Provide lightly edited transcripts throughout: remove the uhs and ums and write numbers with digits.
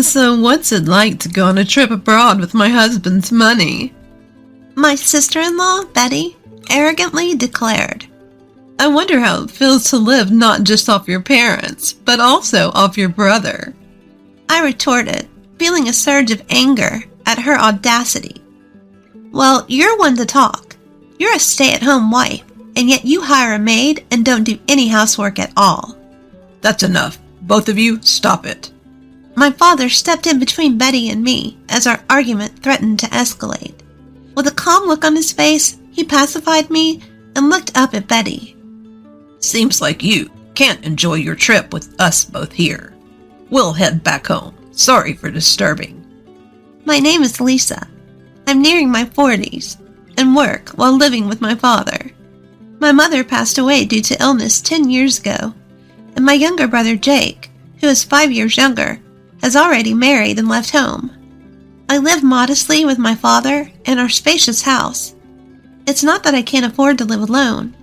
So what's it like to go on a trip abroad with my husband's money? My sister-in-law, Betty, arrogantly declared. I wonder how it feels to live not just off your parents, but also off your brother. I retorted, feeling a surge of anger at her audacity. Well, you're one to talk. You're a stay-at-home wife, and yet you hire a maid and don't do any housework at all. That's enough. Both of you, stop it. My father stepped in between Betty and me as our argument threatened to escalate. With a calm look on his face, he pacified me and looked up at Betty. Seems like you can't enjoy your trip with us both here. We'll head back home. Sorry for disturbing. My name is Lisa. I'm nearing my 40s and work while living with my father. My mother passed away due to illness 10 years ago, and my younger brother Jake, who is 5 years younger, has already married and left home. I live modestly with my father in our spacious house. It's not that I can't afford to live alone.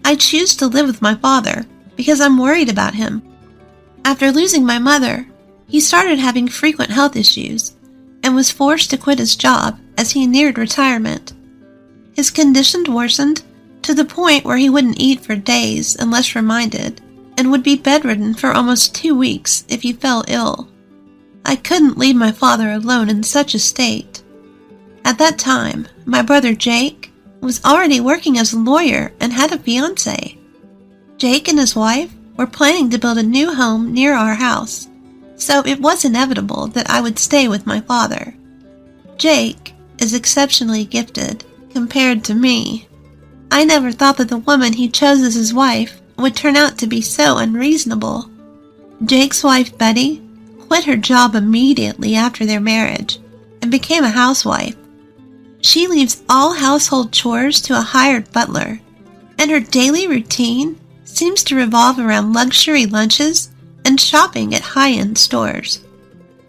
I choose to live with my father because I'm worried about him. After losing my mother, he started having frequent health issues and was forced to quit his job as he neared retirement. His condition worsened to the point where he wouldn't eat for days unless reminded, and would be bedridden for almost 2 weeks if he fell ill. I couldn't leave my father alone in such a state. At that time, my brother Jake was already working as a lawyer and had a fiancé. Jake and his wife were planning to build a new home near our house, so it was inevitable that I would stay with my father. Jake is exceptionally gifted compared to me. I never thought that the woman he chose as his wife would turn out to be so unreasonable. Jake's wife, Betty, quit her job immediately after their marriage and became a housewife. She leaves all household chores to a hired butler, and her daily routine seems to revolve around luxury lunches and shopping at high-end stores.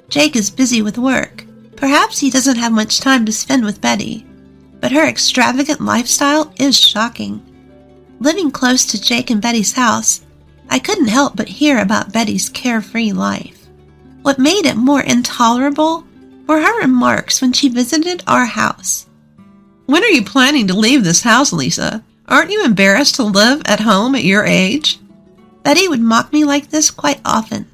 Jake is busy with work. Perhaps he doesn't have much time to spend with Betty, but her extravagant lifestyle is shocking. Living close to Jake and Betty's house, I couldn't help but hear about Betty's carefree life. What made it more intolerable were her remarks when she visited our house. When are you planning to leave this house, Lisa? Aren't you embarrassed to live at home at your age? Betty would mock me like this quite often.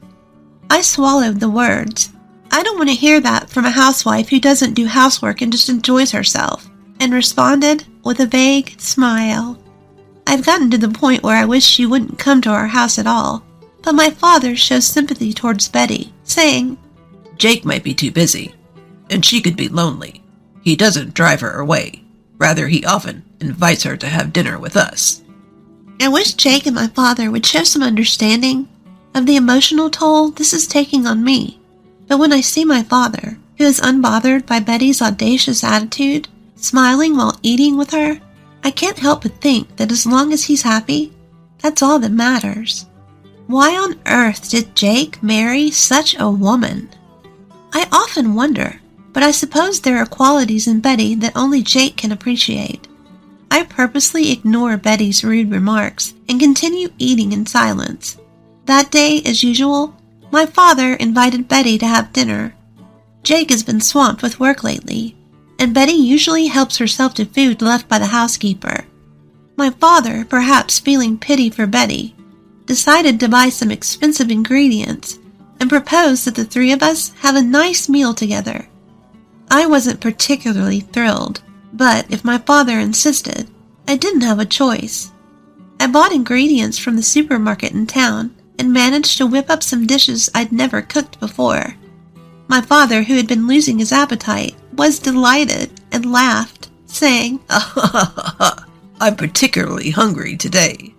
I swallowed the words. I don't want to hear that from a housewife who doesn't do housework and just enjoys herself, and responded with a vague smile. I've gotten to the point where I wish she wouldn't come to our house at all, but my father shows sympathy towards Betty, saying, Jake might be too busy, and she could be lonely. He doesn't drive her away. Rather, he often invites her to have dinner with us. I wish Jake and my father would show some understanding of the emotional toll this is taking on me. But when I see my father, who is unbothered by Betty's audacious attitude, smiling while eating with her, I can't help but think that as long as he's happy, that's all that matters. Why on earth did Jake marry such a woman? I often wonder, but I suppose there are qualities in Betty that only Jake can appreciate. I purposely ignore Betty's rude remarks and continue eating in silence. That day, as usual, my father invited Betty to have dinner. Jake has been swamped with work lately, and Betty usually helps herself to food left by the housekeeper. My father, perhaps feeling pity for Betty, decided to buy some expensive ingredients and proposed that the three of us have a nice meal together. I wasn't particularly thrilled, but if my father insisted, I didn't have a choice. I bought ingredients from the supermarket in town and managed to whip up some dishes I'd never cooked before. My father, who had been losing his appetite, was delighted and laughed, saying, I'm particularly hungry today.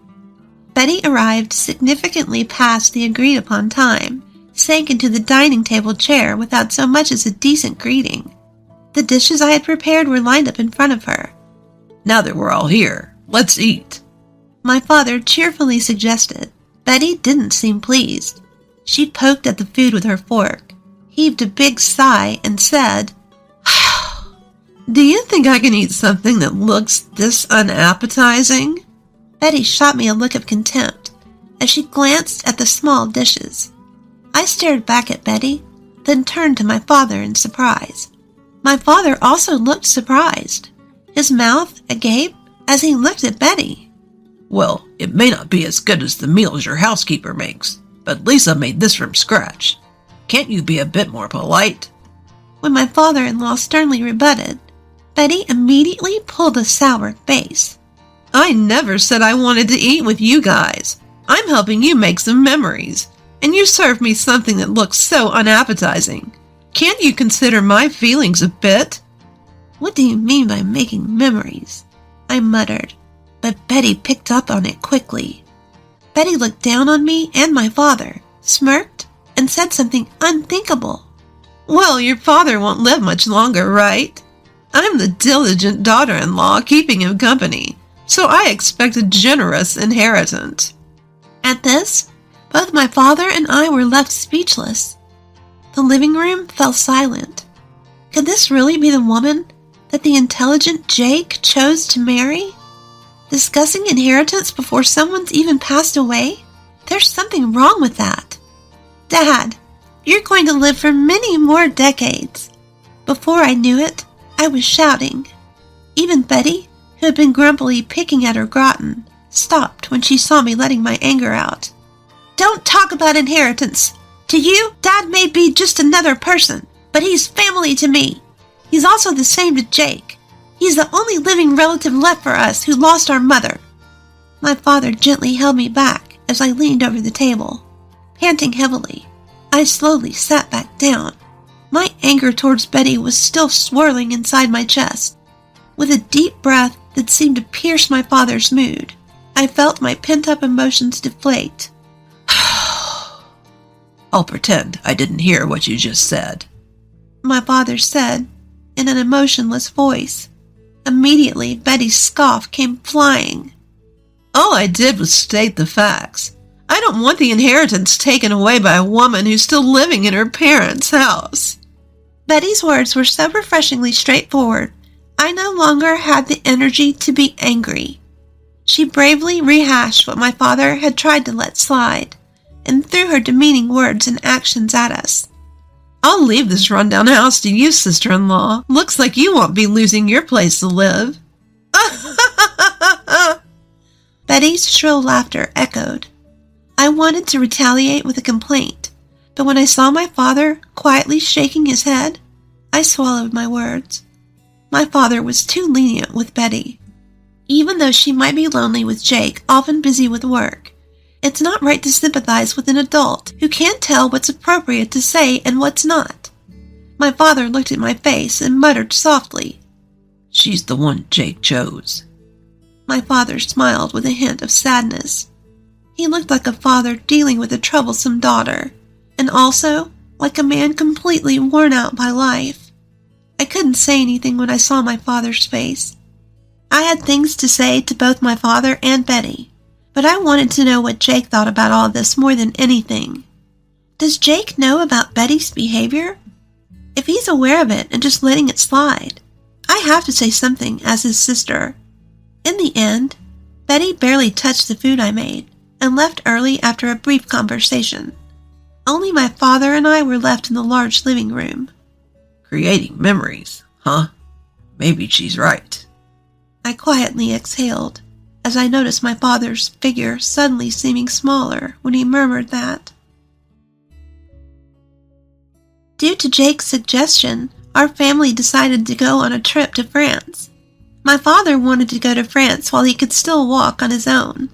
Betty arrived significantly past the agreed-upon time, sank into the dining table chair without so much as a decent greeting. The dishes I had prepared were lined up in front of her. Now that we're all here, let's eat, my father cheerfully suggested. Betty didn't seem pleased. She poked at the food with her fork, heaved a big sigh, and said, Do you think I can eat something that looks this unappetizing? Betty shot me a look of contempt as she glanced at the small dishes. I stared back at Betty, then turned to my father in surprise. My father also looked surprised, his mouth agape as he looked at Betty. Well, it may not be as good as the meals your housekeeper makes, but Lisa made this from scratch. Can't you be a bit more polite? When my father-in-law sternly rebutted, Betty immediately pulled a sour face. I never said I wanted to eat with you guys. I'm helping you make some memories, and you served me something that looks so unappetizing. Can't you consider my feelings a bit? What do you mean by making memories? I muttered, but Betty picked up on it quickly. Betty looked down on me and my father, smirked, and said something unthinkable. Well, your father won't live much longer, right? I'm the diligent daughter-in-law keeping him company, so I expect a generous inheritance. At this, both my father and I were left speechless. The living room fell silent. Could this really be the woman that the intelligent Jake chose to marry? Discussing inheritance before someone's even passed away? There's something wrong with that. Dad, you're going to live for many more decades. Before I knew it, I was shouting. Even Betty, who had been grumpily picking at her gratin, stopped when she saw me letting my anger out. Don't talk about inheritance. To you, Dad may be just another person, but he's family to me. He's also the same to Jake. He's the only living relative left for us who lost our mother. My father gently held me back as I leaned over the table. Panting heavily, I slowly sat back down. My anger towards Betty was still swirling inside my chest. With a deep breath that seemed to pierce my father's mood, I felt my pent-up emotions deflate. I'll pretend I didn't hear what you just said, my father said in an emotionless voice. Immediately, Betty's scoff came flying. All I did was state the facts. I don't want the inheritance taken away by a woman who's still living in her parents' house. Betty's words were so refreshingly straightforward, I no longer had the energy to be angry. She bravely rehashed what my father had tried to let slide, and threw her demeaning words and actions at us. I'll leave this rundown house to you, sister-in-law. Looks like you won't be losing your place to live. Betty's shrill laughter echoed. I wanted to retaliate with a complaint, but when I saw my father quietly shaking his head, I swallowed my words. My father was too lenient with Betty. Even though she might be lonely with Jake, often busy with work, it's not right to sympathize with an adult who can't tell what's appropriate to say and what's not. My father looked at my face and muttered softly, She's the one Jake chose. My father smiled with a hint of sadness. He looked like a father dealing with a troublesome daughter, and also like a man completely worn out by life. I couldn't say anything when I saw my father's face. I had things to say to both my father and Betty, but I wanted to know what Jake thought about all this more than anything. Does Jake know about Betty's behavior? If he's aware of it and just letting it slide, I have to say something as his sister. In the end, Betty barely touched the food I made and left early after a brief conversation. Only my father and I were left in the large living room. Creating memories, huh? Maybe she's right. I quietly exhaled as I noticed my father's figure suddenly seeming smaller when he murmured that. Due to Jake's suggestion, our family decided to go on a trip to France. My father wanted to go to France while he could still walk on his own,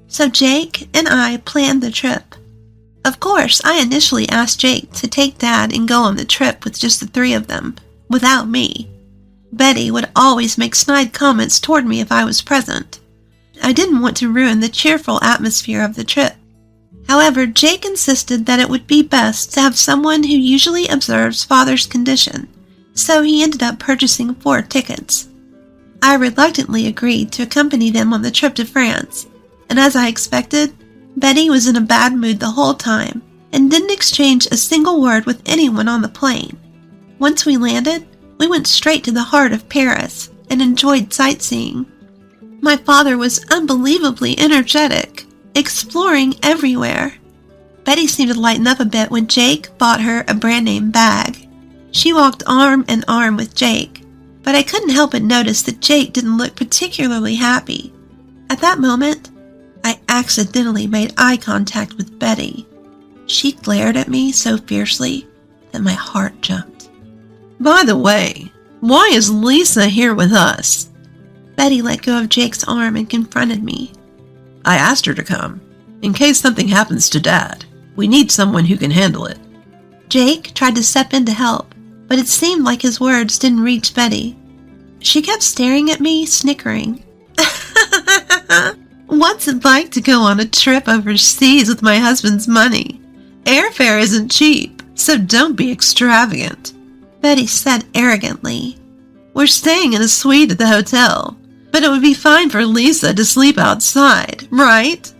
so Jake and I planned the trip. Of course, I initially asked Jake to take Dad and go on the trip with just the three of them, without me. Betty would always make snide comments toward me if I was present. I didn't want to ruin the cheerful atmosphere of the trip. However, Jake insisted that it would be best to have someone who usually observes Father's condition, so he ended up purchasing 4 tickets. I reluctantly agreed to accompany them on the trip to France, and as I expected, Betty was in a bad mood the whole time and didn't exchange a single word with anyone on the plane. Once we landed, we went straight to the heart of Paris and enjoyed sightseeing. My father was unbelievably energetic, exploring everywhere. Betty seemed to lighten up a bit when Jake bought her a brand name bag. She walked arm in arm with Jake, but I couldn't help but notice that Jake didn't look particularly happy. At that moment, I accidentally made eye contact with Betty. She glared at me so fiercely that my heart jumped. By the way, why is Lisa here with us? Betty let go of Jake's arm and confronted me. I asked her to come, in case something happens to Dad. We need someone who can handle it. Jake tried to step in to help, but it seemed like his words didn't reach Betty. She kept staring at me, snickering. What's it like to go on a trip overseas with my husband's money? Airfare isn't cheap, so don't be extravagant, Betty said arrogantly. We're staying in a suite at the hotel, but it would be fine for Lisa to sleep outside, right?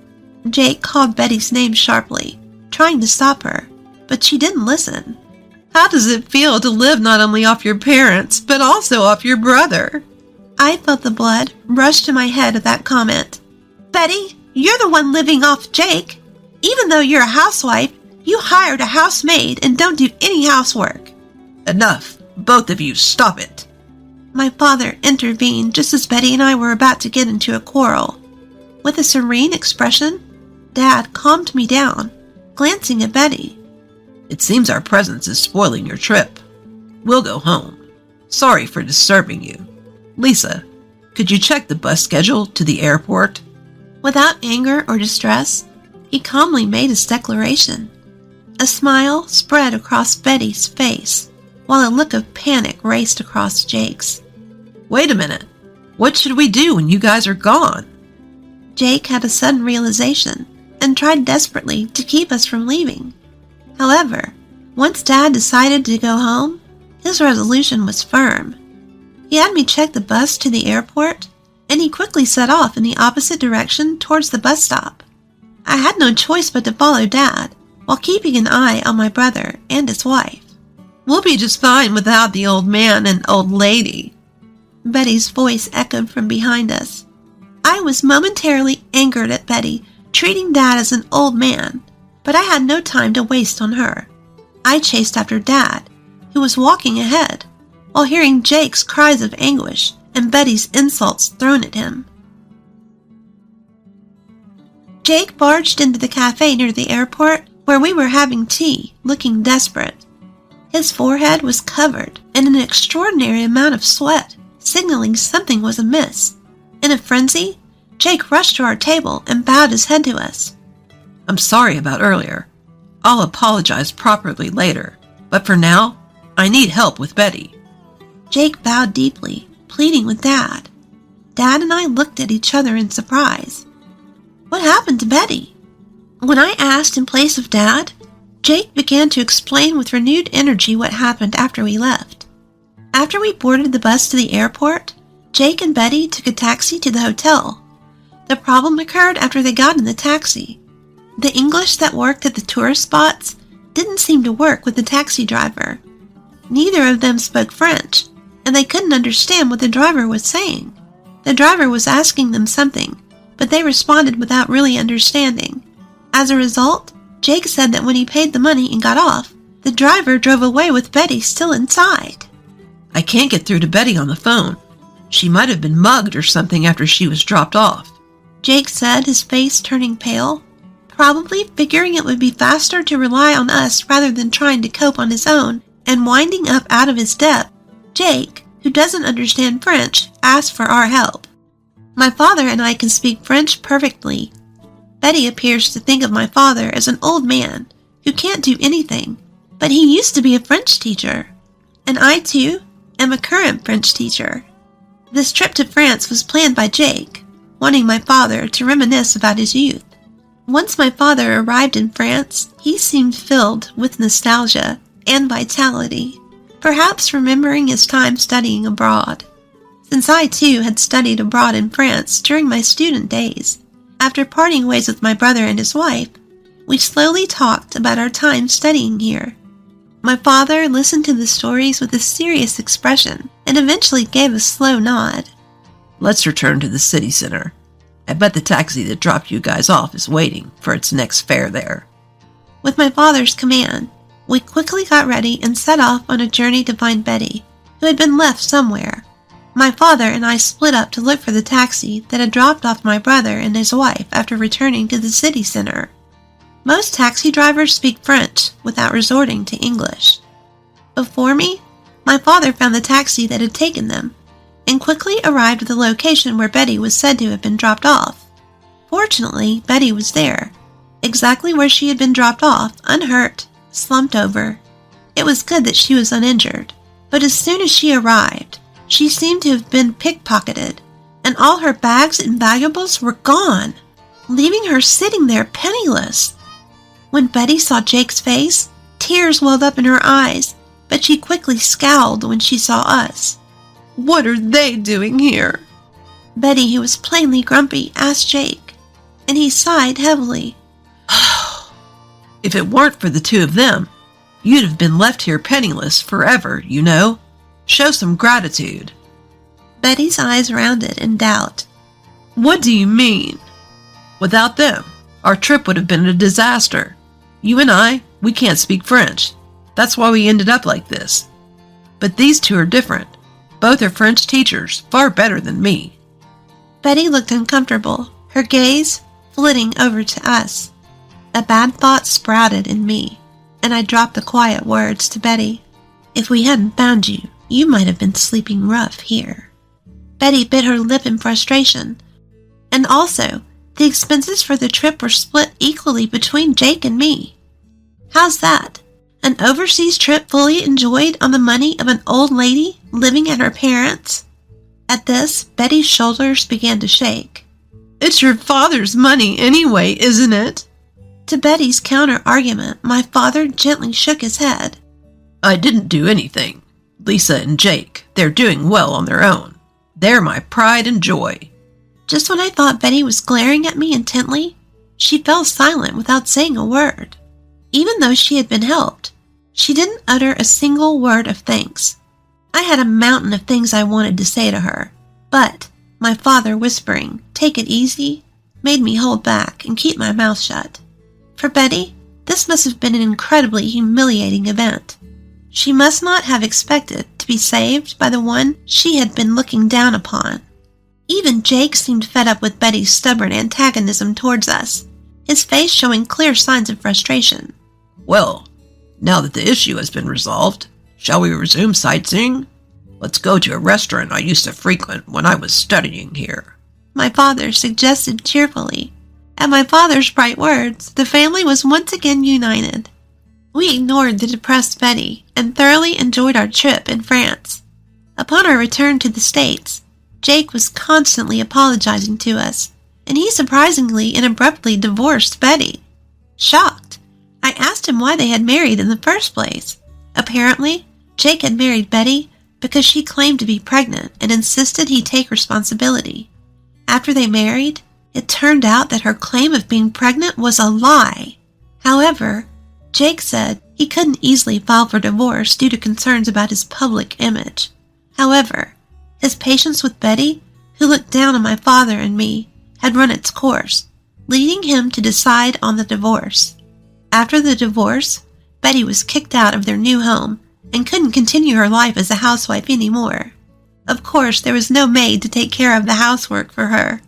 Jake called Betty's name sharply, trying to stop her, but she didn't listen. How does it feel to live not only off your parents, but also off your brother? I felt the blood rush to my head at that comment. Betty, you're the one living off Jake. Even though you're a housewife, you hired a housemaid and don't do any housework. Enough. Both of you, stop it. My father intervened just as Betty and I were about to get into a quarrel. With a serene expression, Dad calmed me down, glancing at Betty. It seems our presence is spoiling your trip. We'll go home. Sorry for disturbing you. Lisa, could you check the bus schedule to the airport? Without anger or distress, he calmly made his declaration. A smile spread across Betty's face, while a look of panic raced across Jake's. Wait a minute. What should we do when you guys are gone? Jake had a sudden realization and tried desperately to keep us from leaving. However, once Dad decided to go home, his resolution was firm. He had me check the bus to the airport, and he quickly set off in the opposite direction towards the bus stop. I had no choice but to follow Dad, while keeping an eye on my brother and his wife. We'll be just fine without the old man and old lady. Betty's voice echoed from behind us. I was momentarily angered at Betty treating Dad as an old man, but I had no time to waste on her. I chased after Dad, who was walking ahead, while hearing Jake's cries of anguish and Betty's insults thrown at him. Jake barged into the cafe near the airport where we were having tea, looking desperate. His forehead was covered in an extraordinary amount of sweat, signaling something was amiss. In a frenzy, Jake rushed to our table and bowed his head to us. I'm sorry about earlier. I'll apologize properly later, but for now, I need help with Betty. Jake bowed deeply, pleading with Dad. Dad and I looked at each other in surprise. What happened to Betty? When I asked in place of Dad, Jake began to explain with renewed energy what happened after we left. After we boarded the bus to the airport, Jake and Betty took a taxi to the hotel. The problem occurred after they got in the taxi. The English that worked at the tourist spots didn't seem to work with the taxi driver. Neither of them spoke French, and they couldn't understand what the driver was saying. The driver was asking them something, but they responded without really understanding. As a result, Jake said that when he paid the money and got off, the driver drove away with Betty still inside. I can't get through to Betty on the phone. She might have been mugged or something after she was dropped off, Jake said, his face turning pale, probably figuring it would be faster to rely on us rather than trying to cope on his own and winding up out of his depth. Jake, who doesn't understand French, asked for our help. My father and I can speak French perfectly. Betty appears to think of my father as an old man who can't do anything, but he used to be a French teacher. And I, too, am a current French teacher. This trip to France was planned by Jake, wanting my father to reminisce about his youth. Once my father arrived in France, he seemed filled with nostalgia and vitality, perhaps remembering his time studying abroad. Since I, too, had studied abroad in France during my student days, after parting ways with my brother and his wife, we slowly talked about our time studying here. My father listened to the stories with a serious expression and eventually gave a slow nod. Let's return to the city center. I bet the taxi that dropped you guys off is waiting for its next fare there. With my father's command, we quickly got ready and set off on a journey to find Betty, who had been left somewhere. My father and I split up to look for the taxi that had dropped off my brother and his wife after returning to the city center. Most taxi drivers speak French without resorting to English. Before me, my father found the taxi that had taken them and quickly arrived at the location where Betty was said to have been dropped off. Fortunately, Betty was there, exactly where she had been dropped off, unhurt, slumped over. It was good that she was uninjured, but as soon as she arrived, she seemed to have been pickpocketed, and all her bags and valuables were gone, leaving her sitting there penniless. When Betty saw Jake's face, tears welled up in her eyes, but she quickly scowled when she saw us. "What are they doing here?" Betty, who was plainly grumpy, asked Jake, and he sighed heavily. "If it weren't for the two of them, you'd have been left here penniless forever, you know. Show some gratitude." Betty's eyes rounded in doubt. "What do you mean?" "Without them, our trip would have been a disaster. You and I, we can't speak French. That's why we ended up like this. But these two are different. Both are French teachers, far better than me." Betty looked uncomfortable, her gaze flitting over to us. A bad thought sprouted in me, and I dropped the quiet words to Betty. "If we hadn't found you, you might have been sleeping rough here." Betty bit her lip in frustration. And also, the expenses for the trip were split equally between Jake and me. How's that? An overseas trip fully enjoyed on the money of an old lady living at her parents'? At this, Betty's shoulders began to shake. "It's your father's money anyway, isn't it?" To Betty's counter-argument, my father gently shook his head. "I didn't do anything. Lisa and Jake, they're doing well on their own. They're my pride and joy." Just when I thought Betty was glaring at me intently, she fell silent without saying a word. Even though she had been helped, she didn't utter a single word of thanks. I had a mountain of things I wanted to say to her, but my father whispering, "Take it easy," made me hold back and keep my mouth shut. For Betty, this must have been an incredibly humiliating event. She must not have expected to be saved by the one she had been looking down upon. Even Jake seemed fed up with Betty's stubborn antagonism towards us, his face showing clear signs of frustration. "Well, now that the issue has been resolved, shall we resume sightseeing? Let's go to a restaurant I used to frequent when I was studying here," my father suggested cheerfully. At my father's bright words, the family was once again united. We ignored the depressed Betty and thoroughly enjoyed our trip in France. Upon our return to the States, Jake was constantly apologizing to us, and he surprisingly and abruptly divorced Betty. Shocked, I asked him why they had married in the first place. Apparently, Jake had married Betty because she claimed to be pregnant and insisted he take responsibility. After they married, it turned out that her claim of being pregnant was a lie. However, Jake said he couldn't easily file for divorce due to concerns about his public image. However, his patience with Betty, who looked down on my father and me, had run its course, leading him to decide on the divorce. After the divorce, Betty was kicked out of their new home and couldn't continue her life as a housewife anymore. Of course, there was no maid to take care of the housework for her.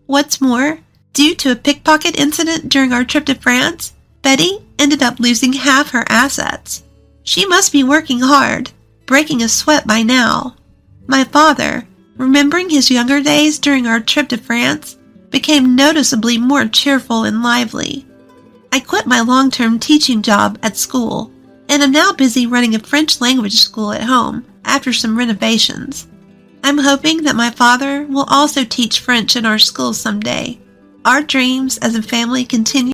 What's more, due to a pickpocket incident during our trip to France, Betty ended up losing half her assets. She must be working hard, breaking a sweat by now. My father, remembering his younger days during our trip to France, became noticeably more cheerful and lively. I quit my long-term teaching job at school and am now busy running a French language school at home after some renovations. I'm hoping that my father will also teach French in our school someday. Our dreams as a family continue